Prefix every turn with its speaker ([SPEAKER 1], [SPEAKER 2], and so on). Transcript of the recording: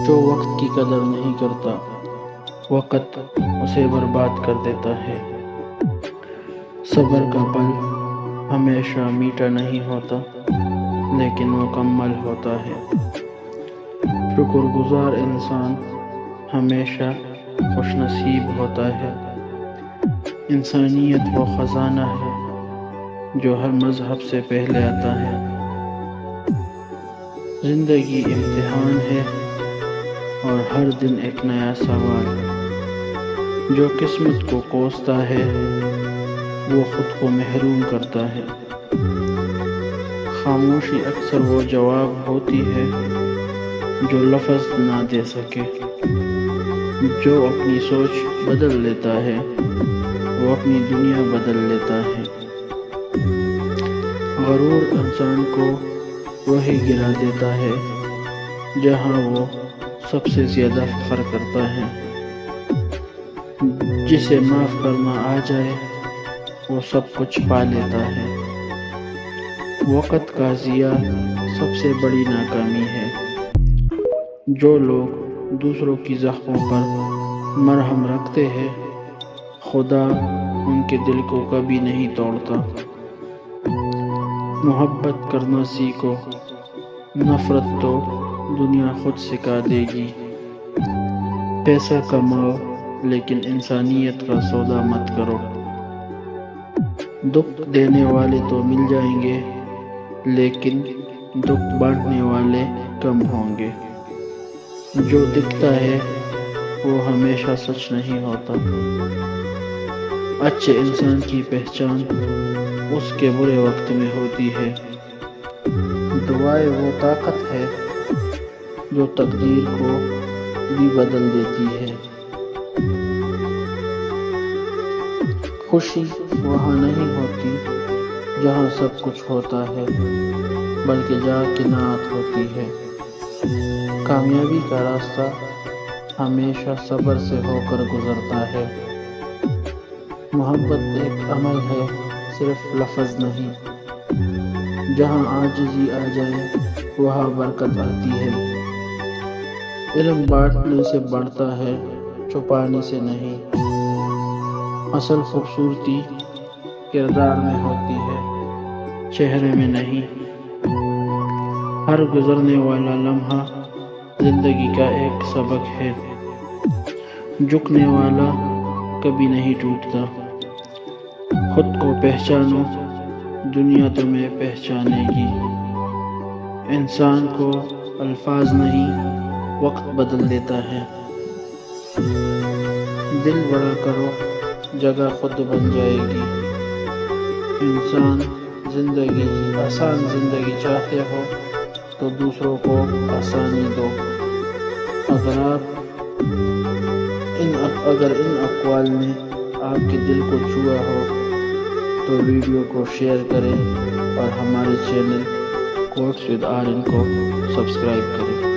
[SPEAKER 1] جو وقت کی قدر نہیں کرتا، وقت اسے برباد کر دیتا ہے۔ صبر کا پل ہمیشہ میٹھا نہیں ہوتا، لیکن مکمل ہوتا ہے۔ شکر گزار انسان ہمیشہ خوش نصیب ہوتا ہے۔ انسانیت وہ خزانہ ہے جو ہر مذہب سے پہلے آتا ہے۔ زندگی امتحان ہے اور ہر دن ایک نیا سوال۔ جو قسمت کو کوستا ہے وہ خود کو محروم کرتا ہے۔ خاموشی اکثر وہ جواب ہوتی ہے جو لفظ نہ دے سکے۔ جو اپنی سوچ بدل لیتا ہے وہ اپنی دنیا بدل لیتا ہے۔ غرور انسان کو وہی گرا دیتا ہے جہاں وہ سب سے زیادہ فخر کرتا ہے۔ جسے معاف کرنا آ جائے وہ سب کچھ پا لیتا ہے۔ وقت کا ضیاع سب سے بڑی ناکامی ہے۔ جو لوگ دوسروں کی زخموں پر مرہم رکھتے ہیں، خدا ان کے دل کو کبھی نہیں توڑتا۔ محبت کرنا سیکھو، نفرت تو دنیا خود سکھا دے گی۔ پیسہ کماؤ لیکن انسانیت کا سودا مت کرو۔ دکھ دینے والے تو مل جائیں گے، لیکن دکھ بانٹنے والے کم ہوں گے۔ جو دکھتا ہے وہ ہمیشہ سچ نہیں ہوتا۔ اچھے انسان کی پہچان اس کے برے وقت میں ہوتی ہے۔ دعائیں وہ طاقت ہے جو تقدیر کو بھی بدل دیتی ہے۔ خوشی وہاں نہیں ہوتی جہاں سب کچھ ہوتا ہے، بلکہ جہاں قناعت ہوتی ہے۔ کامیابی کا راستہ ہمیشہ صبر سے ہو کر گزرتا ہے۔ محبت ایک عمل ہے، صرف لفظ نہیں۔ جہاں عاجزی آ جائے وہاں برکت آتی ہے۔ علم بانٹنے سے بڑھتا ہے، چھپانے سے نہیں۔ اصل خوبصورتی کردار میں ہوتی ہے، چہرے میں نہیں۔ ہر گزرنے والا لمحہ زندگی کا ایک سبق ہے۔ جھکنے والا کبھی نہیں ٹوٹتا۔ خود کو پہچانو، دنیا تمہیں پہچانے گی۔ انسان کو الفاظ نہیں، وقت بدل دیتا ہے۔ دل بڑا کرو، جگہ خود بن جائے گی۔ آسان زندگی چاہتے ہو تو دوسروں کو آسانی دو۔ اگر ان اقوال نے آپ کے دل کو چھوا ہو تو ویڈیو کو شیئر کریں اور ہمارے چینل کوٹس ود آرین کو سبسکرائب کریں۔